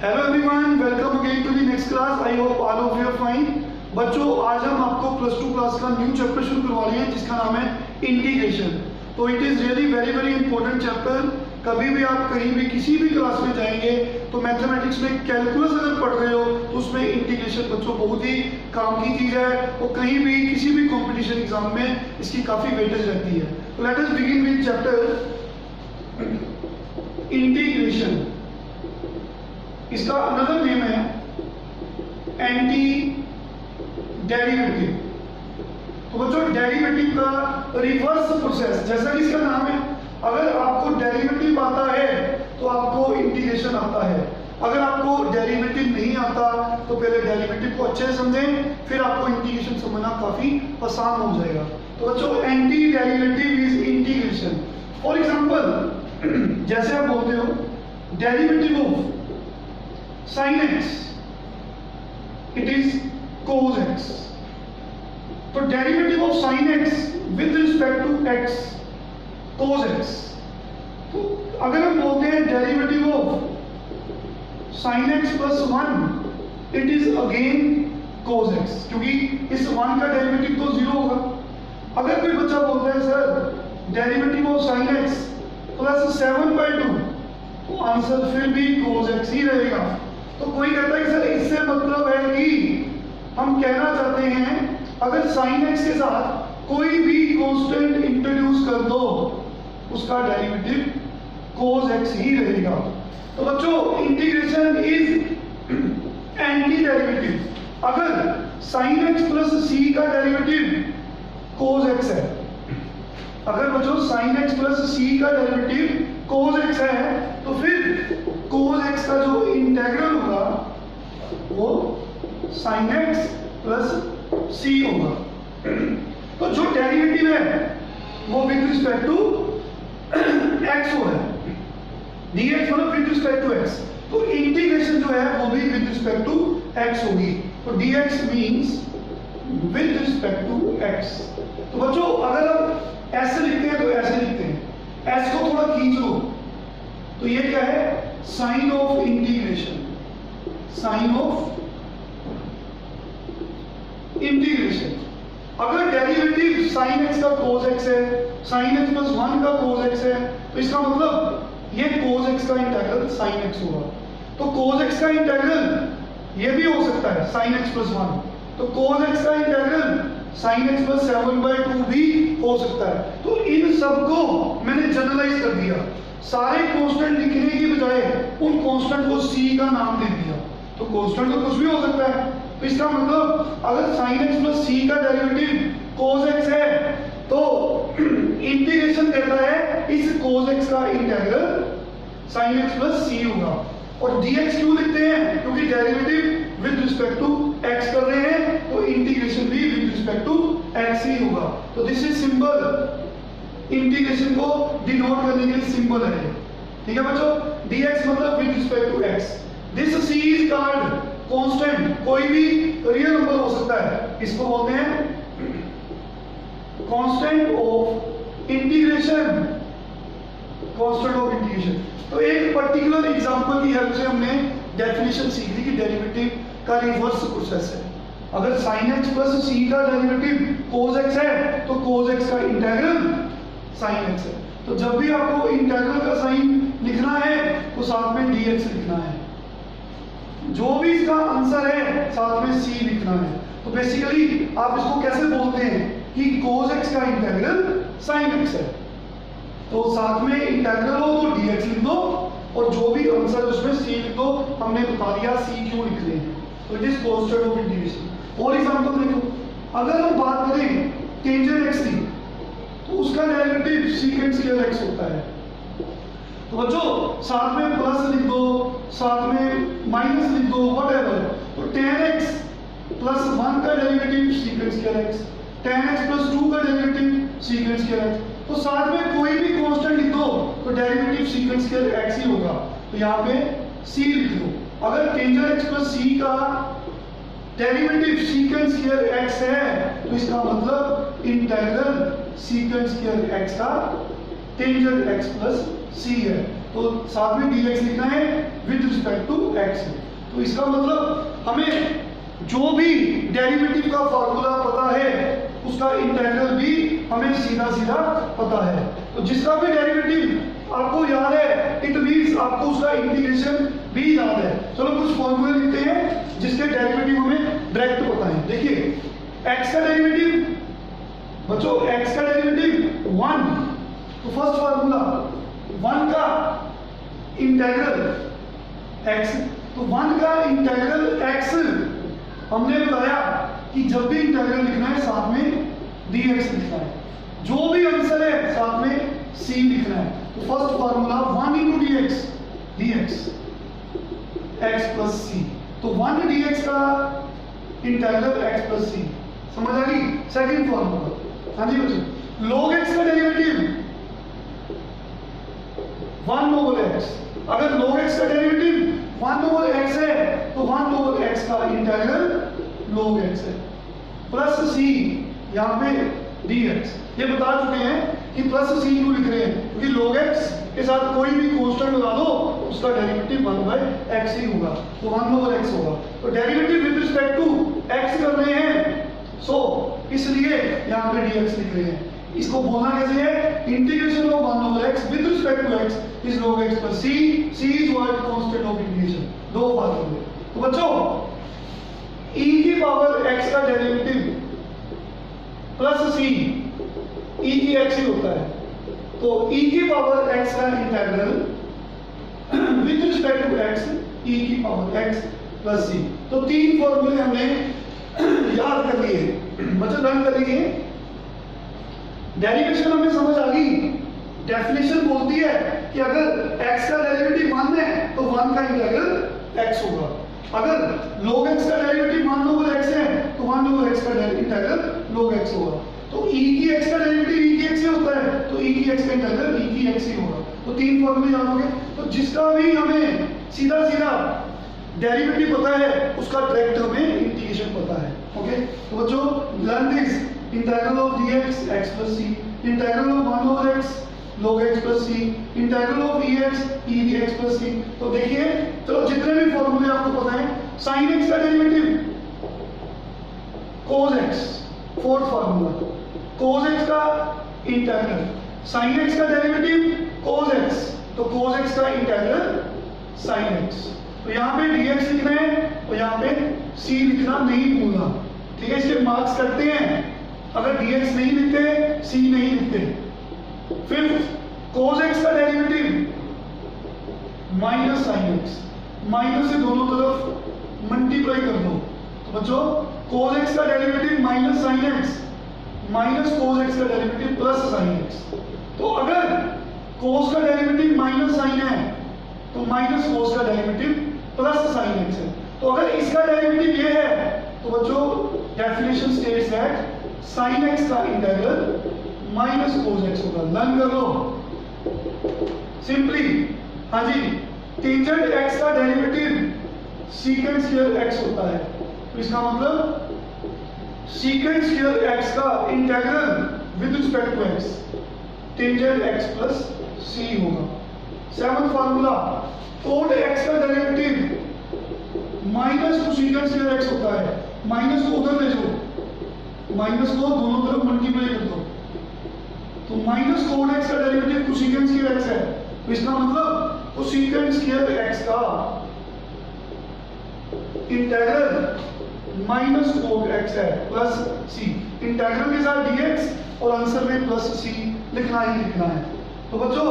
Hello everyone, welcome again to the next class. I hope all of you are fine. बच्चों, आज हम आपको plus two class का new chapter शुरू करवा रहे हैं जिसका नाम है इंटीग्रेशन। तो it is really very very important chapter. कभी भी आप कहीं भी किसी भी क्लास में जाएंगे तो मैथमेटिक्स में कैलकुलस अगर पढ़ रहे हो तो उसमें इंटीग्रेशन बच्चों बहुत ही काम की चीज़ है और कहीं भी किसी भी कॉम्पिटिशन एग्जाम में इसकी काफ़ी वेटेज रहती है। तो let us begin with chapter integration. इसका अनदर नेम है एंटी डेरिवेटिव। तो बच्चों, डेरिवेटिव का रिवर्स प्रोसेस, जैसा कि इसका नाम है, अगर आपको डेरिवेटिव आता है तो आपको इंटीग्रेशन आता है। अगर आपको डेरिवेटिव नहीं आता तो पहले डेरिवेटिव को अच्छे से समझें, फिर आपको इंटीग्रेशन समझना काफी आसान हो जाएगा। तो बच्चों, anti derivative is integration. For example, जैसे आप बोलते हो derivative of sin x, it is cos x। तो डेरिवेटिव of sin x with respect to x cos x। तो अगर हम बोलते हैं derivative of sin x plus 1, it is again cos x, क्योंकि इस 1 का डेरिवेटिव तो 0 होगा। अगर कोई बच्चा बोलता है sir derivative of sin x plus 7/2, तो आंसर फिर भी cos x ही रहेगा। तो कोई कहता है सर इससे मतलब है कि हम कहना चाहते हैं अगर sin x के साथ कोई भी कांस्टेंट इंट्रोड्यूस कर दो उसका डेरिवेटिव cos x ही रहेगा। तो बच्चों, इंटीग्रेशन इज एंटी डेरिवेटिव। अगर sin x प्लस c का डेरिवेटिव cos x है, अगर बच्चों sin x प्लस c का डेरिवेटिव cos x है, तो फिर cos x का जो इंटीग्रल होगा वो sin x प्लस c होगा। तो जो डेरिवेटिव है वो विद रिस्पेक्ट टू x हो है, dx मतलब विद रिस्पेक्ट टू x। तो इंटीग्रेशन जो है वो भी विद रिस्पेक्ट टू x होगी। तो dx means with respect to x। तो बच्चों, अगर हम ऐसे लिखते हैं तो ऐसे लिखते हैं, s को थोड़ा खींच लो तो ये क्या है, sign of integration. Sign of integration. अगर डेरिवेटिव sin x का cos x है, sin x प्लस 1 का cos x है, तो इसका मतलब ये cos x का इंटीग्रल sin x होगा। तो cos x का इंटीग्रल ये भी हो सकता है sin x प्लस 1। तो cos x का इंटीग्रल sin x प्लस 7/2 भी हो सकता है। तो इन सबको मैंने जनरलाइज कर दिया, सारे कांस्टेंट लिखने की बजाय उन कांस्टेंट को c का नाम दे दिया। तो कांस्टेंट तो कुछ भी हो सकता है। तो इसका मतलब अगर sin x प्लस c का डेरिवेटिव cos x है तो इंटीग्रेशन कहता है इस cos x का integral sin x plus c होगा। और dx क्यों लिखते हैं? क्योंकि derivative with respect to x कर रहे हैं, तो इंटीग्रेशन भी विद रिस्पेक्ट टू x ही होगा। तो दिस इज सिंबल, इंटीग्रेशन को डिनोट करने के लिए सिंबल है। ठीक है बच्चों, dx मतलब विद respect to x। This c is called constant. कोई भी रियल नंबर हो सकता है, इसको बोलते हैं constant of integration. Constant of integration. तो एक पर्टिकुलर एग्जांपल की हेल्प से हमने डेफिनेशन सीख ली कि डेरिवेटिव का रिवर्स प्रोसेस है। अगर sin x प्लस c का डेरिवेटिव cos x है तो cos x का इंटीग्रल sin x है। तो जब भी आपको इंटीग्रल का साइन लिखना है तो साथ में dx लिखना है, जो भी इसका आंसर है साथ में c लिखना है। तो बेसिकली आप इसको कैसे बोलते हैं कि cos x का इंटीग्रल sin x है, तो साथ में इंटीग्रल हो तो dx लिख दो और जो भी आंसर उसमें c लिख दो। हमने बता दिया c क्यों लिख रहे हैं। तो it is constant of integration. और एग्जांपल देखो, अगर हम बात करें टेंजेंट x की तो उसका डेरिवेटिव सीकेंट स्क्वायर x होता है। तो बच्चों, साथ में प्लस लिख दो, साथ में माइनस लिख दो, व्हाटएवर। तो tan x प्लस 1 का derivative secant square x, tan x plus 2 का डेरिवेटिव सीकेंट स्क्वायर x। तो साथ में कोई भी कांस्टेंट लिख दो तो डेरिवेटिव सीकेंट स्क्वायर x ही होगा। तो यहाँ पे c लिख दो। अगर टेंजेंट x प्लस c का डेरिवेटिव सीकेंट स्क्वायर x है तो इसका मतलब इंटीग्रल सीकेंट स्क्वायर x का टेंजेंट x प्लस c है। तो साथ में dx लिखना है विद रिस्पेक्ट टू x। तो इसका मतलब हमें जो भी डेरिवेटिव का फॉर्मूला पता है उसका इंटीग्रल भी हमें सीधा सीधा पता है। तो जिसका भी डेरिवेटिव आपको याद है इट मींस आपको उसका इंटीग्रेशन भी याद है। चलो कुछ फॉर्मूले लिखते हैं जिसके डेरिवेटिव हमें डायरेक्ट पता है। देखिए x का डेरिवेटिव बच्चों, x का डेरिवेटिव 1, तो फर्स्ट फार्मूला 1 का इंटीग्रल x, तो 1 का इंटीग्रल x हमने बताया कि जब भी इंटीग्रल लिखना है साथ में dx लिखना है, जो भी आंसर है साथ में c लिखना है। तो first formula 1 into dx x plus c, तो 1 dx का इंटीग्रल x plus c, समझ आ गई। सेकंड फार्मूला, हाँ जी बच्चों, log x का डेरिवेटिव 1 over x, अगर log x का डेरिवेटिव 1 over x है तो 1 over x का इंटीग्रल log x है, प्लस c यहाँ पे dx। ये बता चुके हैं कि प्लस c क्यों लिख रहे हैं, क्योंकि log x के साथ कोई भी कांस्टेंट लगा दो उसका डेरिवेटिव 1 by x ही होगा, तो 1 over x होगा। तो derivative with respect to x कर रहे हैं, सो इसलिए यहाँ पे dx लिख रहे हैं। इसको बोलना कैसे है, integration of 1 over x with respect to x is log x plus c is what constant of integration. दो बात हो गई। तो बच्चों e की पावर x का डेरिवेटिव प्लस c e की x ही होता है, तो e की पावर x का integral with respect to x e की पावर x प्लस c। तो तीन फॉर्मूले हमने याद कर लिए, मतलब लर्न कर लिए। डेरिवेशन हमें समझ आ गई। डेफिनेशन बोलती है कि अगर x का डेरिवेटिव 1 है तो 1 का इंटीग्रल x होगा, अगर log x का डेरिवेटिव 1 over x है तो 1 over x का इंटीग्रल log x होगा। तो e की x का डेरिवेटिव e की x ही होता है, तो e की x का इंटीग्रल e की x ही होगा। तो तीन फॉर्मूले याद हो गए। तो जिसका भी हमें सीधा सीधा डेरिवेटिव पता है उसका डायरेक्ट हमें इंटीग्रेशन पता है। ओके, तो बच्चों learn this, integral of dx x plus c, integral of 1 over x log x plus c, integral of ex e dx plus c। तो देखिए चलो जितने भी फॉर्मूले आपको पता है, sin x का derivative cos x, fourth formula cos x का इंटीग्रल, sin x का डेरिवेटिव cos x, तो cos x का इंटीग्रल sin x। तो यहाँ पे dx लिखना है और यहाँ पे c लिखना नहीं भूलना, ठीक है। इसके मार्क्स करते हैं, अगर dx नहीं लिखते c नहीं लिखते। फिफ्थ cos x का derivative minus sin x, minus से दोनों तरफ मल्टीप्लाई कर दो। तो बच्चों cos x का derivative minus sin x, minus cos x का डेरिवेटिव प्लस sin x। तो अगर cos का डेरिवेटिव माइनस sin है तो माइनस cos का डेरिवेटिव प्लस sin x है। तो अगर इसका डेरिवेटिव ये है तो बच्चों definition states that sin x का इंटीग्रल माइनस cos x होगा। लर्न कर लो सिंपली, हाँ जी, टेंजेंट x का डेरिवेटिव सीकेंट स्क्वायर x होता है, तो इसका मतलब सीकेंट स्क्वायर x का integral with respect to x tangent x plus c होगा। सेवंथ फार्मूला cot x का derivative minus cosecant square x होता है, माइनस को उधर ले जाओ, माइनस को दोनों तरफ मल्टीप्लाई कर दो, तो माइनस cot x का डेरिवेटिव कोसेकेंट स्क्वायर x है, तो इसका मतलब कोसेकेंट स्क्वायर x का इंटीग्रल माइनस cot x है प्लस c। इंटीग्रल के साथ dx और आंसर में प्लस c लिखना ही लिखना है। तो बच्चों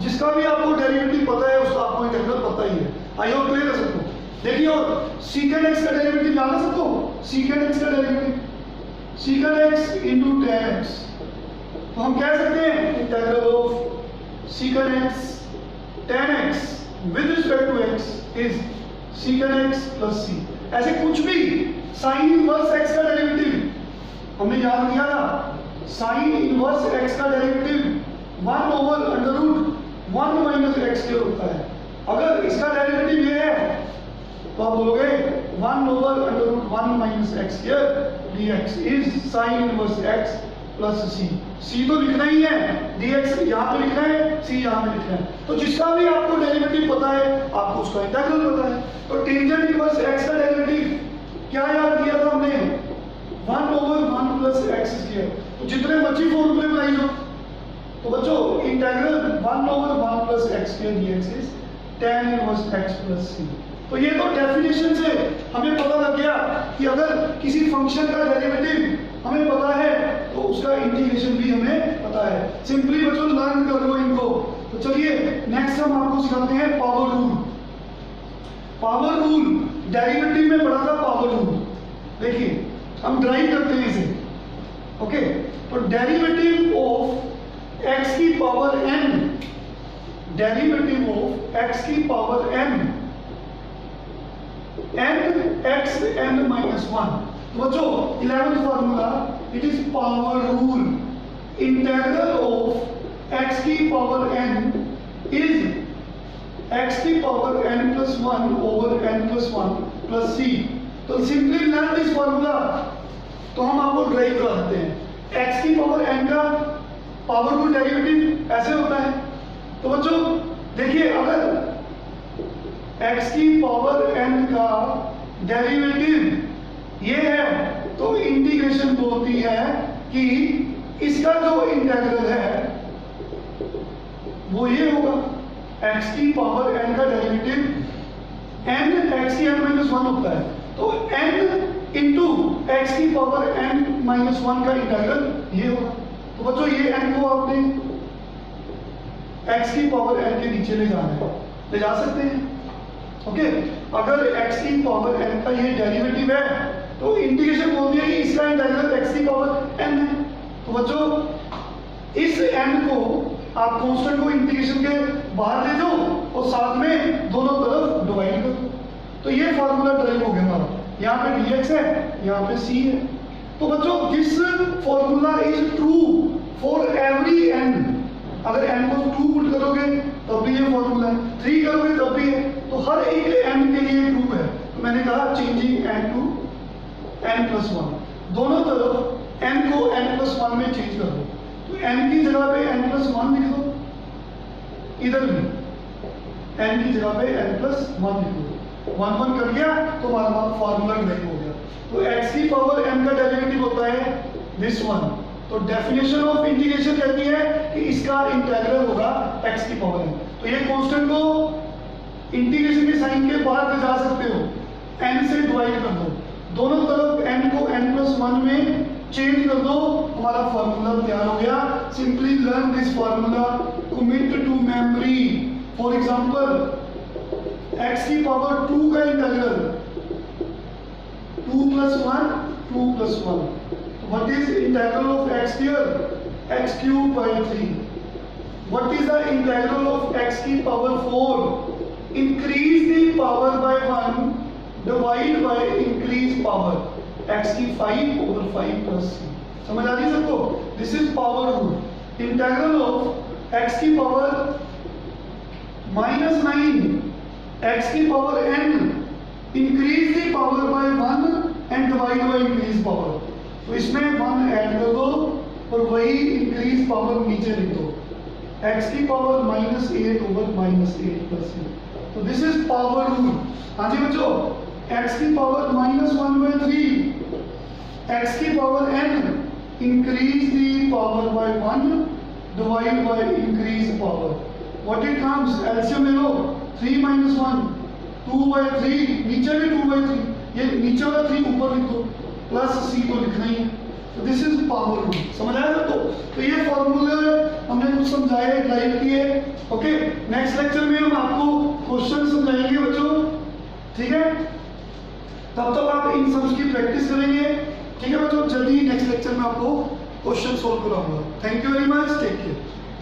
जिसका भी आपको डेरिवेटिव पता है उसका आपको इंटीग्रल पता ही है। आई होप क्लियर है सबको। देखिए और सीकेंट x का डेरिवेटिव जान सकते हो, सीकेंट x का derivative secant x into tan x, तो हम कह सकते हैं integral of secant x tan x with respect to x is secant x plus c। ऐसे कुछ भी साइन इनवर्स x का डेरिवेटिव हमने याद किया था, साइन इनवर्स x का derivative 1 over under root 1 minus x square होता है। अगर इसका डेरिवेटिव ये है तो आप बोलोगे 1 over under root 1 minus x square dx is sine inverse x plus c। C तो लिखना ही है, dx यहाँ पे लिखना है, सी यहाँ पे लिखना है। तो जिसका भी आपको डेरिवेटिव पता है आपको उसका इंटीग्रल पता है। तो टेंजेंट इनवर्स x का डेरिवेटिव क्या याद किया था हमने, 1/1 प्लस एक्स स्क्वायर। तो जितने मर्जी फॉर्मूले बनाई दो। तो बच्चों integral 1/1 plus x square dx is tan inverse x plus c। तो ये तो डेफिनेशन से हमें पता लग गया कि अगर किसी फंक्शन का डेरिवेटिव हमें पता है तो उसका इंटीग्रेशन भी हमें पता है। सिंपली बच्चों लर्न कर लो इनको। तो चलिए नेक्स्ट हम आपको सिखाते हैं power rule. Power rule derivative में पढ़ा था पावर रूल। देखिए हम ड्राइव करते हैं इसे। ओके, तो डेरिवेटिव ऑफ x की power n, derivative of x की power n x n minus 1। तो बच्चों 11th formula it is power rule. Integral of x की पावर n इज x की power n plus 1 over n plus 1 plus c। तो simply learn this formula. तो हम आपको drive करा देते हैं। x की पावर n का पावर रूल डेरिवेटिव ऐसे होता है। तो बच्चों देखिए अगर x की पावर n का डेरिवेटिव ये है तो इंटीग्रेशन बोलती है कि इसका जो इंटीग्रल है वो ये होगा। x की पावर n का डेरिवेटिव n x की n minus 1 होता है। तो n इंटू x की पावर n minus 1 का इंटीग्रल ये होगा। तो बच्चों ये n को आपने x की पावर n के नीचे ले जाना है, ले जा सकते हैं। ओके, अगर x की पावर n का ये डेरिवेटिव है तो इंटीग्रेशन बोलती है कि इसका इंटीग्रल x की पावर n है। तो बच्चों इस n को आप कांस्टेंट को इंटीग्रेशन के बाहर ले जाओ और साथ में दोनों तरफ डिवाइड कर दो। तो ये फार्मूला ड्राइव हो गया हमारा। यहाँ पे dx है, यहाँ पे c है। तो बच्चों this formula is true for every n। अगर n को 2 पुट करोगे तब भी ये फॉर्मूला है, 3 करोगे तब भी है। तो हर एक n के लिए ट्रू है। तो मैंने कहा changing n to n plus 1, दोनों तरफ n को n plus 1 में चेंज कर दो। तो n की जगह पे n plus 1 लिख दो, इधर भी n की जगह पे n plus 1 लिख दो। 1 1 कर दिया तो हमारा फॉर्मूला ड्राइव हो गया। तो x की पावर n का डेरिवेटिव होता है दिस वन। तो डेफिनेशन ऑफ इंटीग्रेशन कहती है कि इसका इंटीग्रल होगा x की पावर n। तो ये कांस्टेंट को इंटीग्रेशन के साइन के बाद ले जा सकते हो, n से डिवाइड कर दो, दोनों तरफ n को n plus 1 में चेंज कर दो, हमारा फॉर्मूला तैयार हो गया। Simply learn this formula, commit to memory. For example x की पावर 2 का इंटीग्रल 2 plus 1 2 plus 1। What is integral of x here? X cube by 3. What is the integral of x की power 4? Increase the power by 1, divide by increase power. x की 5 over 5 plus c. समझ आ रही सबको? This is power rule. Integral of x की power -9, x की power n, increase the power by 1 and divide by increase power. तो इसमें 1 add कर दो और वही इंक्रीज पावर नीचे लिख दो, x की पावर -8 ओवर -8 प्लस c। तो दिस इज पावर रूल। हाँ जी बच्चों, x की पावर -1/3, x की power n, increase the power bye 1 divide by increase power. What it comes, LCM ले लो, 3 - 1 2/3, नीचे भी 2/3, ये नीचे वाला 3 ऊपर लिख दो, प्लस c तो लिखना ही है। तो दिस इज पावर रूल। समझ आया सबको? तो ये फॉर्मूले हमने कुछ समझाए, ड्राइव किए। ओके, नेक्स्ट लेक्चर में हम आपको क्वेश्चन समझाएंगे बच्चों, ठीक है? तब तक आप इन सम्स की प्रैक्टिस करेंगे, ठीक है बच्चों? जल्दी नेक्स्ट लेक्चर में आपको क्वेश्चन सोल्व कराऊंगा। Thank you very much, take care.